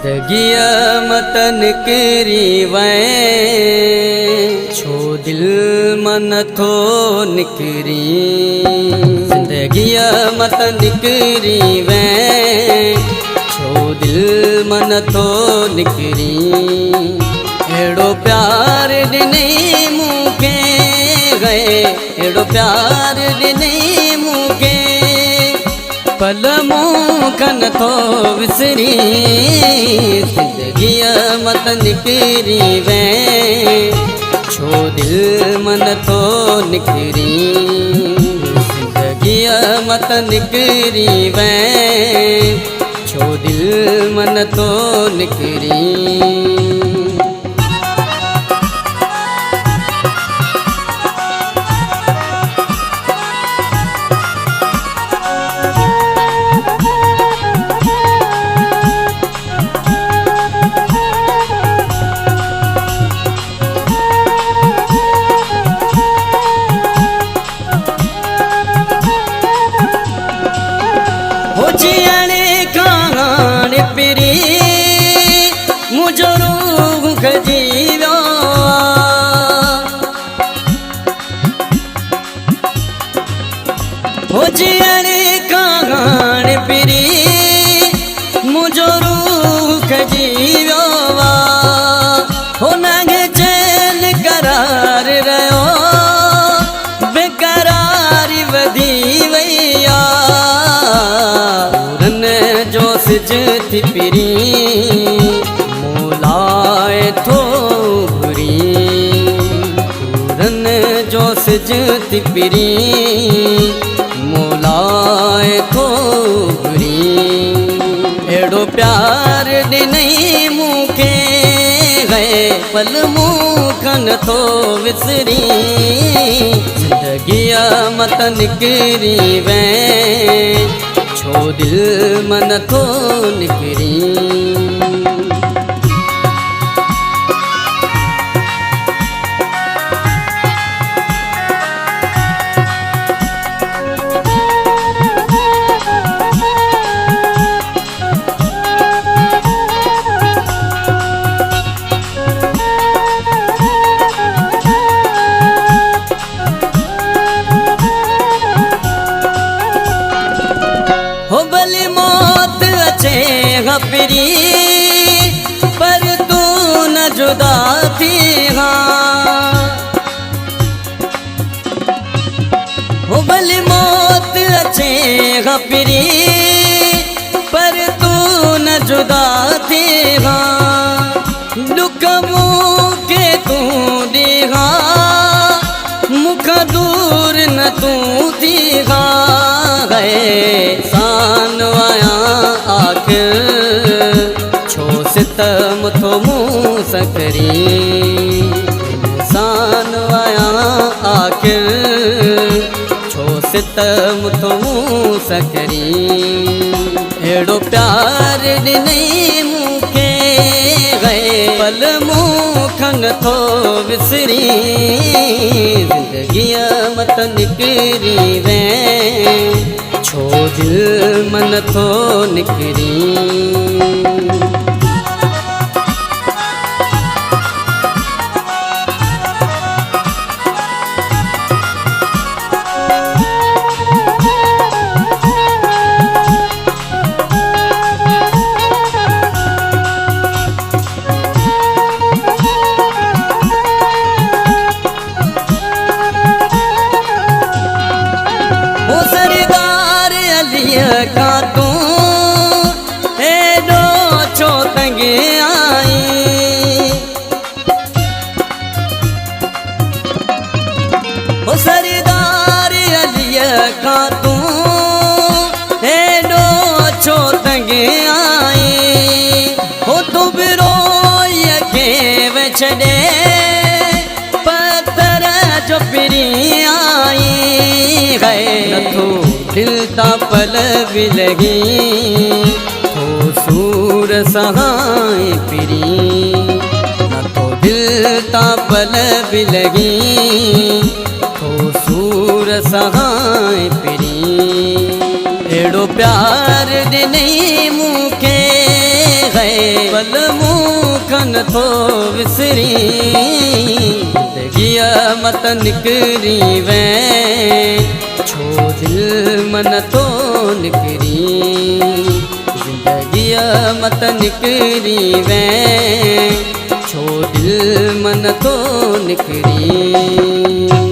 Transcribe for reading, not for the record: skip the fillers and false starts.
जिंदगिया मतन करी वैं छो दिल मन थो निकरी। जिंदगिया मतन करी वैं छो दिल मन थो निकरी। एड़ो प्यार ॾिनई मूंखे गए, एड़ो प्यार ॾिनई मूंखे पल मूंखन थो विसरी। जिंदगिया मत निकरी वैं छो दिल मन थो निकरी। जिंदगिया मत निकरी वैं छो दिल मन थो निकरी। पिरी मुझो रूह खजीव्यो हो जियणे कहाण पिरी मुझो रूह खजीव्यो हो नग चैन करार रहो बेकरारी वधी वैया। जो सिज थी पिरी मोलाए थो घुरी। पूरन जो सिज थी पिरी मोलाए थो घुरी। एड़ो प्यार ॾिनई मूंखे गए पल मूंखन थो विसरी। जिंदगिया मत निकरी वैं छो दिल मन थो निकरी। हो भले मौत अचे पिरी पर तू न जुदा थी। हो भले मौत अचे पिरी पर तू न जुदा थी। दुख मूंखे तू ॾेहा मुख दूर न तू थी। सान आया आखिर छो सितम थो मूं सकरी। सान आया आखिर छो सितम थो मूं सकरी। एड़ो प्यार ॾिनई मूंखे गए पल मूंखन थो विसरी। जिंदगिया मत निकरी वैं छो दिल मन थो निकरी। का तू एडो छो तंग आई। हो सरदार अलिय का तू एडो छो तंग आई। हो तू बिरोय के छॾे पत्थर जो पिरी आई। गए नथो दिल ता पल भी लगी थो सूर सहाय पिरी। न तो दिल ता पल भी लगी थो सूर सहाय पिरी। एड़ो प्यार ॾिनई मूंखे गए पल मूंखन थो विसरी ज़िंदगीअ मत निकिरी वै छो दिल मन तो निकिरी ज़िंदगीअ मत निकिरी वै छो दिल मन तो निकिरी।